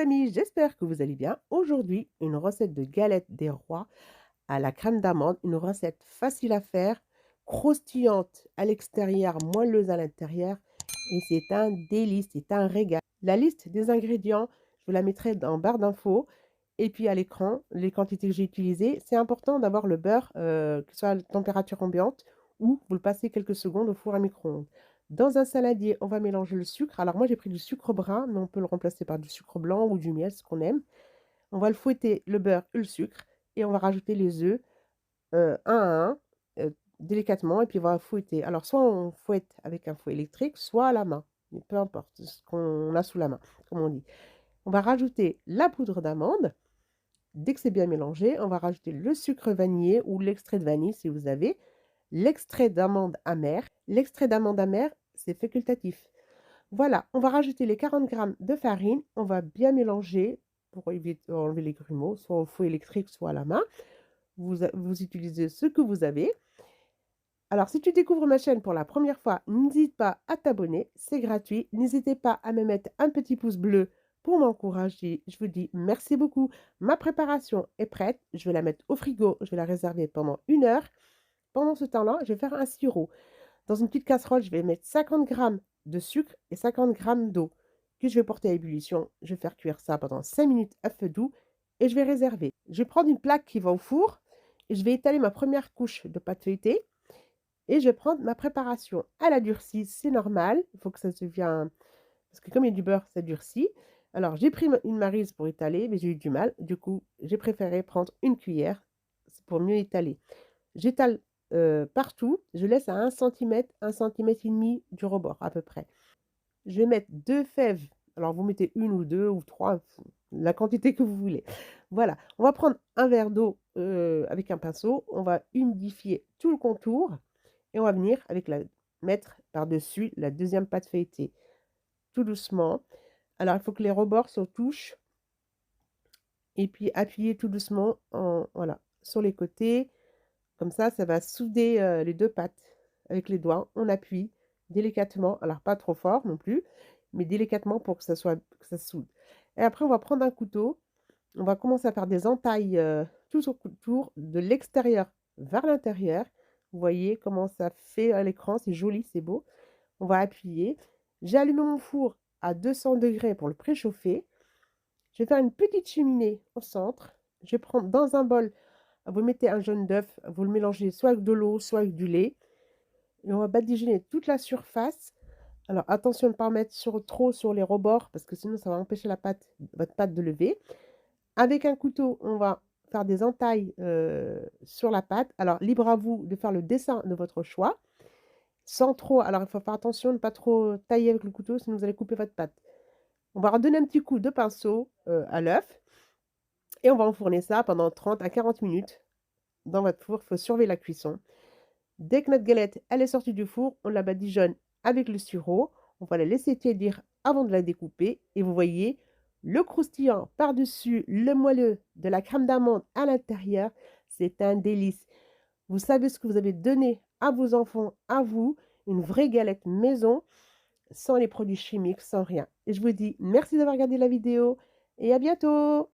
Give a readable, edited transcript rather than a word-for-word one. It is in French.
amis, j'espère que vous allez bien. Aujourd'hui, une recette de galettes des rois à la crème d'amande, une recette facile à faire, croustillante à l'extérieur, moelleuse à l'intérieur et c'est un délice, c'est un régal. La liste des ingrédients, je vous la mettrai en barre d'infos et puis à l'écran, les quantités que j'ai utilisées. C'est important d'avoir le beurre, que ce soit à température ambiante ou vous le passez quelques secondes au four à micro-ondes. Dans un saladier, on va mélanger le sucre. Alors moi, j'ai pris du sucre brun, mais on peut le remplacer par du sucre blanc ou du miel, ce qu'on aime. On va le fouetter, le beurre et le sucre, et on va rajouter les œufs, un à un, délicatement, et puis on va fouetter. Alors soit on fouette avec un fouet électrique, soit à la main, mais peu importe ce qu'on a sous la main, comme on dit. On va rajouter la poudre d'amande. Dès que c'est bien mélangé, on va rajouter le sucre vanillé ou l'extrait de vanille si vous avez, l'extrait d'amande amère. L'extrait d'amande amère, c'est facultatif. Voilà, on va rajouter les 40 grammes de farine. On va bien mélanger pour éviter enlever les grumeaux, soit au fouet électrique, soit à la main. Vous utilisez ce que vous avez. Alors, si tu découvres ma chaîne pour la première fois, n'hésite pas à t'abonner, c'est gratuit. N'hésitez pas à me mettre un petit pouce bleu pour m'encourager. Je vous dis merci beaucoup. Ma préparation est prête. Je vais la mettre au frigo. Je vais la réserver pendant 1 heure. Pendant ce temps-là, je vais faire un sirop. Dans une petite casserole, je vais mettre 50 grammes de sucre et 50 grammes d'eau que je vais porter à ébullition. Je vais faire cuire ça pendant 5 minutes à feu doux et je vais réserver. Je vais prendre une plaque qui va au four et je vais étaler ma première couche de pâte feuilletée et je vais prendre ma préparation. Elle a durci, c'est normal. Il faut que ça devienne... Parce que comme il y a du beurre, ça durcit. Alors, j'ai pris une maryse pour étaler, mais j'ai eu du mal. Du coup, j'ai préféré prendre une cuillère. C'est pour mieux étaler. J'étale partout. Je laisse à 1 cm, 1,5 cm du rebord à peu près. Je vais mettre 2 fèves. Alors, vous mettez 1 ou 2 ou 3, la quantité que vous voulez. Voilà. On va prendre un verre d'eau avec un pinceau. On va humidifier tout le contour. Et on va venir mettre par-dessus la deuxième pâte feuilletée. Tout doucement. Alors, il faut que les rebords se touchent. Et puis, appuyer tout doucement voilà, sur les côtés. Comme ça va souder les deux pâtes avec les doigts. On appuie délicatement. Alors, pas trop fort non plus, mais délicatement pour que ça soude. Et après, on va prendre un couteau. On va commencer à faire des entailles tout autour de l'extérieur vers l'intérieur. Vous voyez comment ça fait à l'écran. C'est joli, c'est beau. On va appuyer. J'ai allumé mon four à 200 degrés pour le préchauffer. Je vais faire une petite cheminée au centre. Je vais prendre dans un bol, vous mettez un jaune d'œuf, vous le mélangez soit avec de l'eau, soit avec du lait. Et on va badigeonner toute la surface. Alors attention de ne pas mettre trop sur les rebords parce que sinon ça va empêcher votre pâte de lever. Avec un couteau, on va faire des entailles sur la pâte. Alors libre à vous de faire le dessin de votre choix. Sans trop, alors il faut faire attention de ne pas trop tailler avec le couteau, sinon vous allez couper votre pâte. On va redonner un petit coup de pinceau à l'œuf. Et on va enfourner ça pendant 30 à 40 minutes dans votre four. Il faut surveiller la cuisson. Dès que notre galette elle est sortie du four, on la badigeonne avec le sirop. On va la laisser tiédir avant de la découper. Et vous voyez le croustillant par-dessus, le moelleux de la crème d'amande à l'intérieur. C'est un délice. Vous savez ce que vous avez donné à vos enfants, à vous. Une vraie galette maison, sans les produits chimiques, sans rien. Et je vous dis merci d'avoir regardé la vidéo et à bientôt.